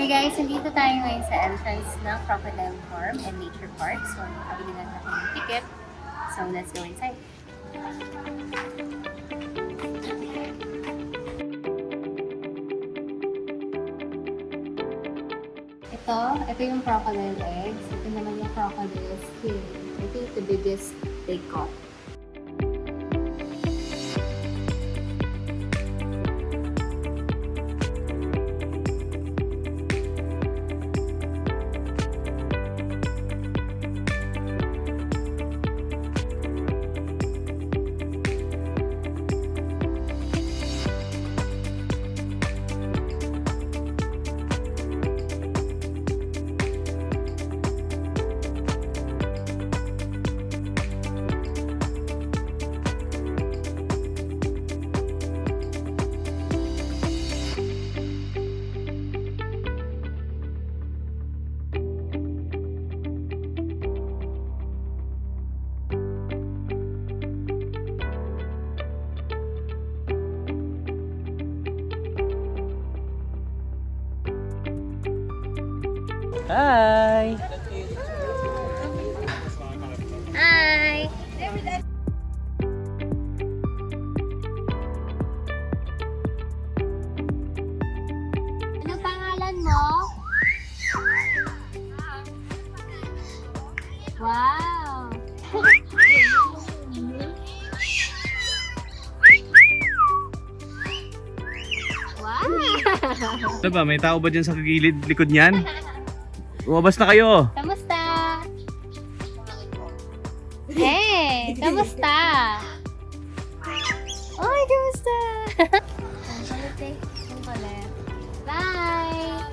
Hey guys, nandito tayo ngayon sa entrance ng Crocodile Farm and Nature Park. So, nakabili na natin yung ticket. So, let's go inside. Ito yung crocodile eggs. Ito naman yung crocodile skin. I think the biggest they got. Hi! Hi! Anong pangalan mo? Wow! Wow! Ano ba? May tao ba dyan sa gilid likod niyan? Lumabas na kayo! Kamusta? Hey! Kamusta? Oy, kamusta? Bye!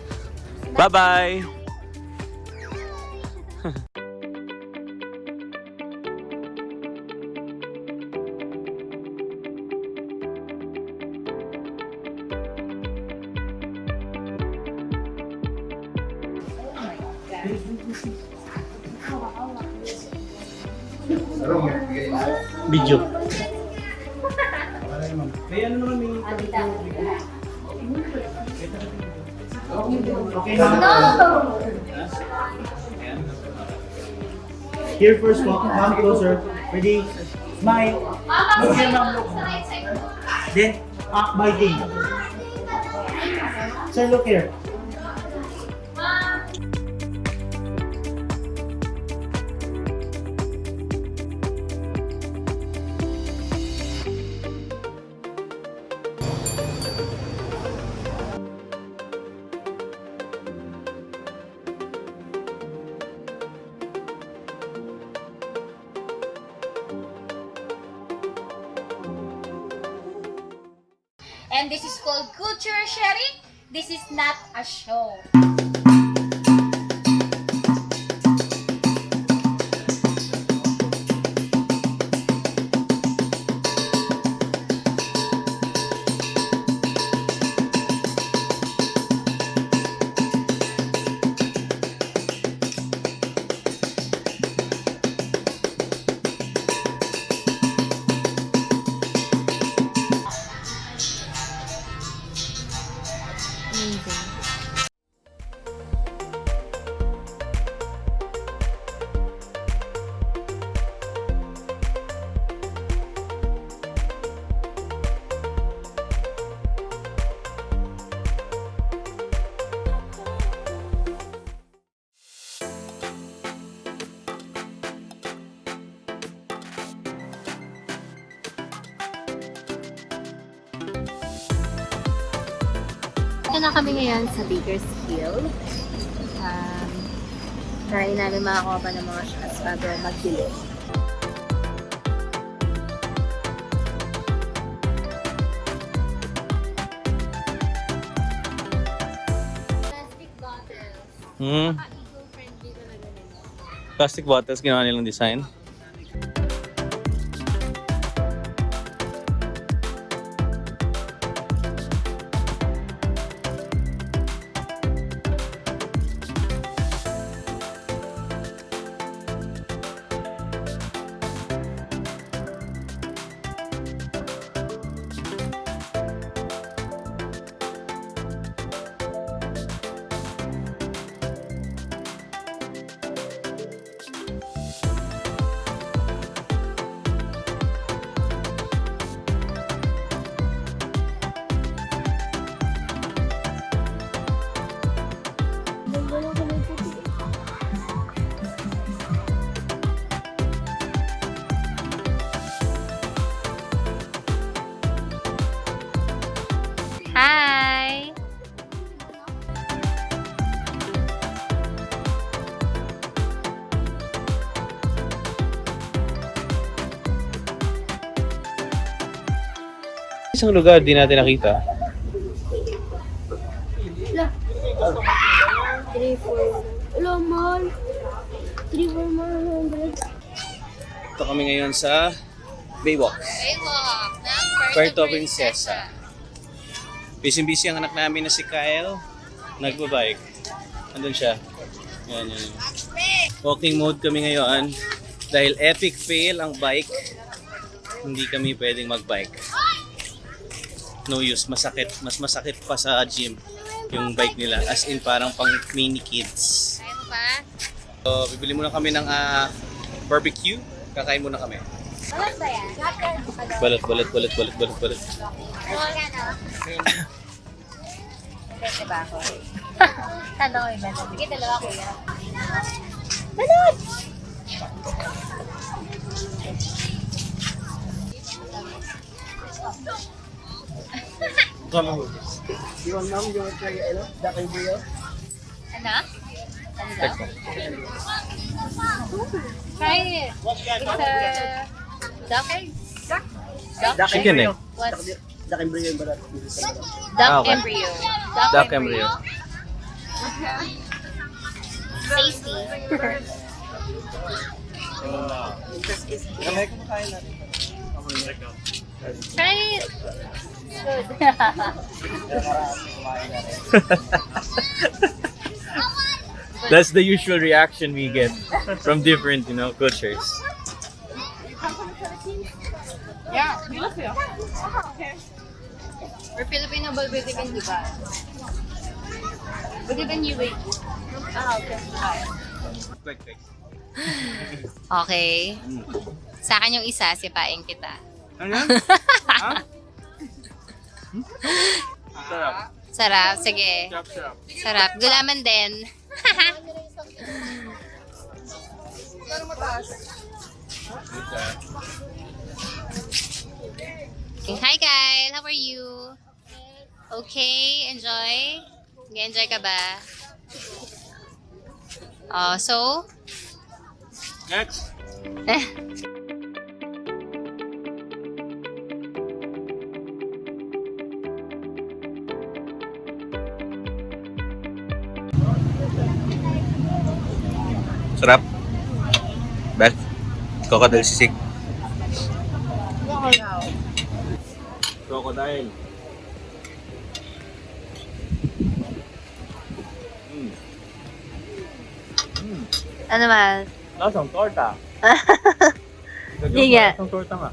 Bye-bye! Video. Kaya ano naman may okay na. Here first, come closer. Ready? Smile. Look here, ma'am. Then, act biting. Sir, look here. And this is called culture sharing. This is not a show. Ito na kami ngayon sa Baker's Hill. Try namin makakuha pa ng mga shots bago magdilim. Plastic bottles. Eco-friendly talaga nila. Plastic bottles, ginawa nilang design. isang lugar di natin nakita. 3, 4. Hello, mall. 3, 4, mall. Ito kami ngayon sa Baywalk, Baywalk ng Puerto Princesa. Busy-busy ang anak namin na si Kyle. Nagbabike. Andun siya. Yan. Walking mode kami ngayon. Dahil epic fail ang bike, hindi kami pwedeng magbike. No use, masakit. Mas masakit pa sa gym yung bike nila. As in parang pang mini kids. Kaya mo pa? So, bibili muna kami ng barbecue. Kakain muna kami. Balat ba yan? Balat. Ano? Pwede ba ako? Tanong iba. Sige, dalawa ko yan. Balat! You want mom? You want to try duck and brio? Ano? Ano daw? Try it. It's a duck egg? Duck Chicken eh. What's Duck and brio yung balat. duck okay. embryo? Duck embryo. Tasty. Try it. Good. That's the usual reaction we get from different, cultures. Yeah. We're Filipino but we can do that. But even you wait. Okay. Okay. Sa akin yung isa, sipain kita. Ano yan? Sarap. Sarap, sige. Sarap. Gulaman din. Hi Kyle, how are you? Okay, enjoy? Nag-enjoy ka ba? Oh, so? Next. Sarap. Beth. Crocodile sisig. Crocodile. Ano man? Lasang torta. Hindi nga. Lasang torta nga.